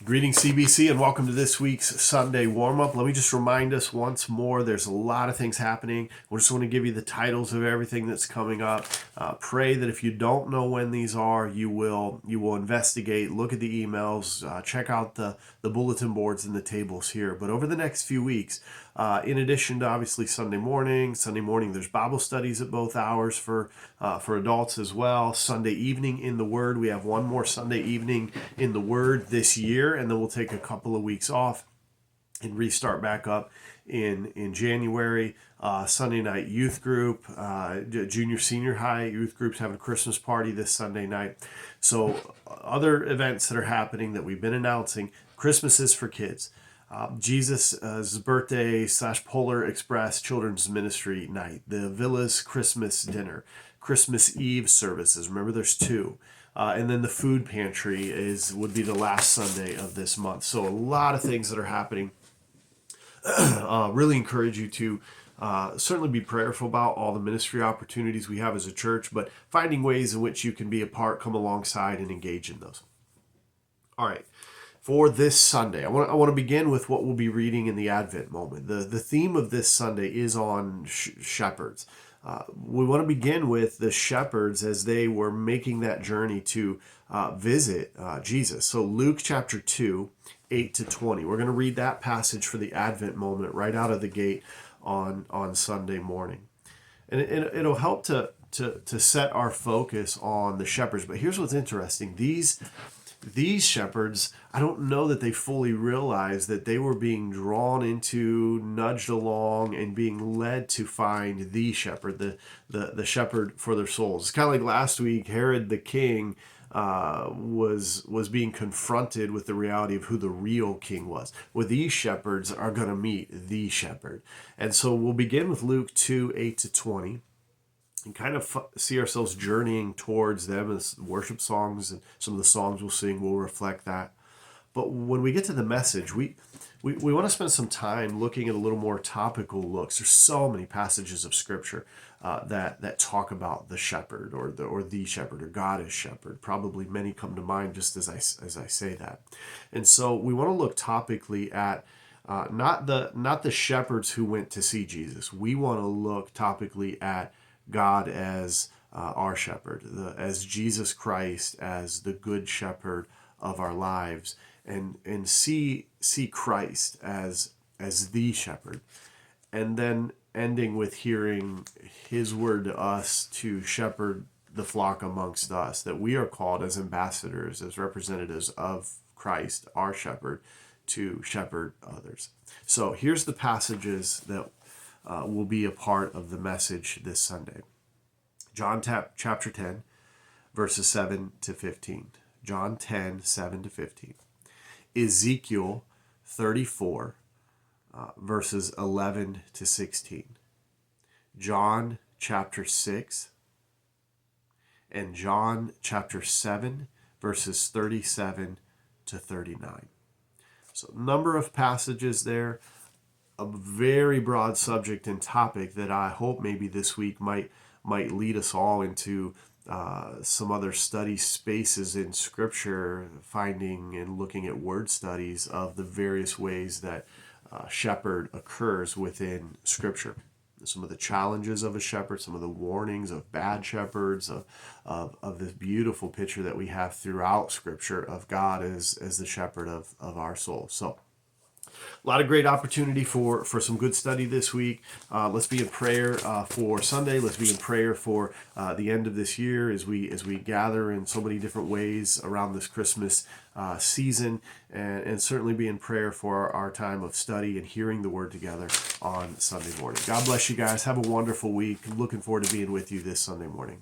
Greetings, CBC, and welcome to this week's Sunday warm-up. Let me just remind us once more, there's a lot of things happening. We just want to give you the titles of everything that's coming up. Pray that if you don't know when these are, you will investigate, look at the emails, check out the bulletin boards and the tables here. But over the next few weeks, in addition to obviously Sunday morning there's Bible studies at both hours for adults as well. Sunday evening in the Word, we have one more Sunday evening in the Word this year, and then we'll take a couple of weeks off and restart back up in January. Sunday night youth group, junior senior high youth groups having a Christmas party this Sunday night. So other events that are happening that we've been announcing. Christmas is for kids. Jesus' birthday / Polar Express Children's Ministry night, the Villa's Christmas dinner, Christmas Eve services. Remember, there's two. And then the food pantry would be the last Sunday of this month. So a lot of things that are happening. Really encourage you to certainly be prayerful about all the ministry opportunities we have as a church, but finding ways in which you can be a part, come alongside, and engage in those. All right. For this Sunday, I want to begin with what we'll be reading in the Advent moment. The theme of this Sunday is on shepherds. We want to begin with the shepherds as they were making that journey to visit Jesus. So Luke chapter 2, 8 to 20. We're going to read that passage for the Advent moment right out of the gate on Sunday morning. And it'll help to set our focus on the shepherds. But here's what's interesting. These shepherds, I don't know that they fully realized that they were being drawn into, nudged along, and being led to find the shepherd, the shepherd for their souls. It's kind of like last week, Herod the king was being confronted with the reality of who the real king was. Well, these shepherds are going to meet the shepherd. And so we'll begin with Luke 2, 8 to 20. And kind of see ourselves journeying towards them as worship songs, and some of the songs we'll sing will reflect that. But when we get to the message, we want to spend some time looking at a little more topical looks. There's so many passages of Scripture that talk about the shepherd or the shepherd or God as shepherd. Probably many come to mind just as I say that. And so we want to look topically at not the shepherds who went to see Jesus. We want to look topically at God as our shepherd, as Jesus Christ as the good shepherd of our lives, and see Christ as the shepherd, and then ending with hearing his word to us to shepherd the flock amongst us, that we are called as ambassadors, as representatives of Christ, our shepherd, to shepherd others. So here's the passages that will be a part of the message this Sunday. John chapter 10, verses 7 to 15. John 10, 7 to 15. Ezekiel 34, verses 11 to 16. John chapter 6, and John chapter 7, verses 37 to 39. So a number of passages there. A very broad subject and topic that I hope maybe this week might lead us all into some other study spaces in Scripture, finding and looking at word studies of the various ways that shepherd occurs within Scripture. Some of the challenges of a shepherd, some of the warnings of bad shepherds, of this beautiful picture that we have throughout Scripture of God as the shepherd of our souls. So a lot of great opportunity for some good study this week. Let's be in prayer for Sunday. Let's be in prayer for the end of this year as we gather in so many different ways around this Christmas season, and certainly be in prayer for our time of study and hearing the Word together on Sunday morning. God bless you guys. Have a wonderful week. Looking forward to being with you this Sunday morning.